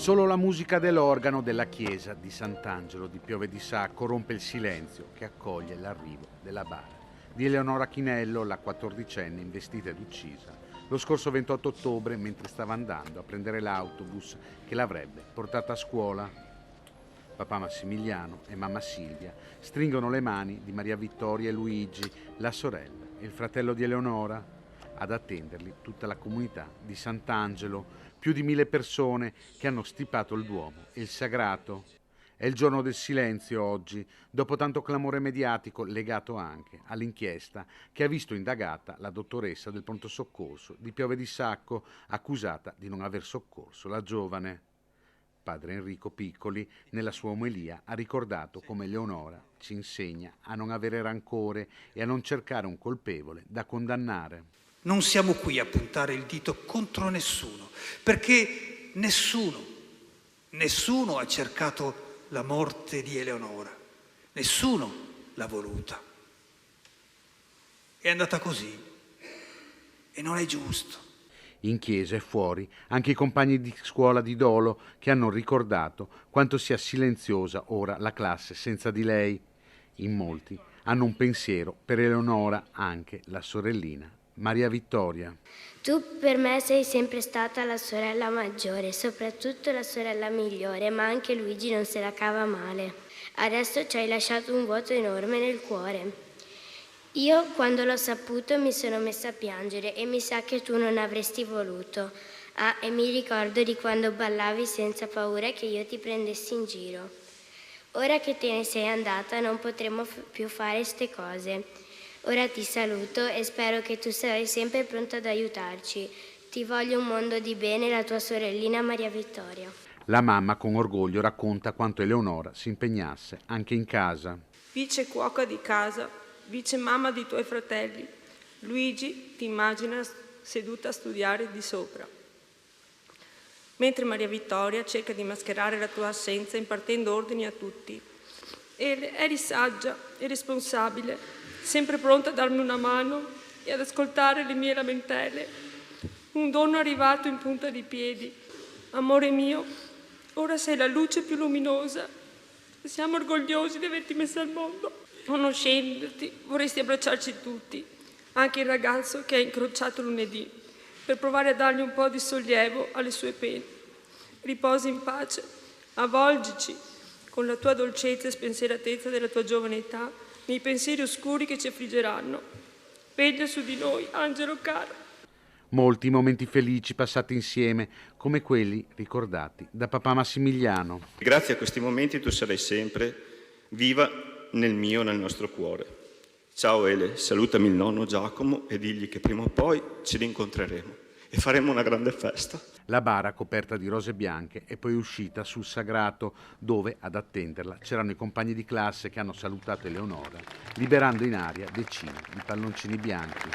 Solo la musica dell'organo della chiesa di Sant'Angelo di Piove di Sacco rompe il silenzio che accoglie l'arrivo della bara di Eleonora Chinello, la 14enne investita ed uccisa lo scorso 28 ottobre mentre stava andando a prendere l'autobus che l'avrebbe portata a scuola. Papà Massimiliano e mamma Silvia stringono le mani di Maria Vittoria e Luigi, la sorella e il fratello di Eleonora. Ad attenderli tutta la comunità di Sant'Angelo, più di 1000 persone che hanno stipato il Duomo e il Sagrato. È il giorno del silenzio oggi, dopo tanto clamore mediatico legato anche all'inchiesta che ha visto indagata la dottoressa del pronto soccorso di Piove di Sacco, accusata di non aver soccorso la giovane. Padre Enrico Piccoli, nella sua omelia, ha ricordato come Eleonora ci insegna a non avere rancore e a non cercare un colpevole da condannare. Non siamo qui a puntare il dito contro nessuno, perché nessuno ha cercato la morte di Eleonora, nessuno l'ha voluta. È andata così e non è giusto. In chiesa e fuori anche i compagni di scuola di Dolo che hanno ricordato quanto sia silenziosa ora la classe senza di lei. In molti hanno un pensiero per Eleonora, anche la sorellina Maria Vittoria. Tu per me sei sempre stata la sorella maggiore, soprattutto la sorella migliore, ma anche Luigi non se la cava male. Adesso ci hai lasciato un vuoto enorme nel cuore. Io, quando l'ho saputo, mi sono messa a piangere e mi sa che tu non avresti voluto. Ah, e mi ricordo di quando ballavi senza paura che io ti prendessi in giro. Ora che te ne sei andata non potremo più fare ste cose. Ora ti saluto e spero che tu sarai sempre pronto ad aiutarci. Ti voglio un mondo di bene, la tua sorellina Maria Vittoria. La mamma con orgoglio racconta quanto Eleonora si impegnasse anche in casa. Vice cuoca di casa, vice mamma di tuoi fratelli. Luigi ti immagina seduta a studiare di sopra. Mentre Maria Vittoria cerca di mascherare la tua assenza impartendo ordini a tutti. Eri saggia e responsabile, sempre pronta a darmi una mano e ad ascoltare le mie lamentele. Un dono arrivato in punta di piedi. Amore mio, ora sei la luce più luminosa. Siamo orgogliosi di averti messa al mondo. Conoscendoti, vorresti abbracciarci tutti, anche il ragazzo che hai incrociato lunedì, per provare a dargli un po' di sollievo alle sue pene. Riposi in pace, avvolgici con la tua dolcezza e spensieratezza della tua giovane età nei pensieri oscuri che ci affliggeranno. Veglia su di noi, angelo caro. Molti momenti felici passati insieme, come quelli ricordati da papà Massimiliano. Grazie a questi momenti tu sarai sempre viva nel nostro cuore. Ciao Ele, salutami il nonno Giacomo e digli che prima o poi ci rincontreremo e faremo una grande festa. La bara coperta di rose bianche è poi uscita sul Sagrato, dove ad attenderla c'erano i compagni di classe che hanno salutato Eleonora, liberando in aria decine di palloncini bianchi.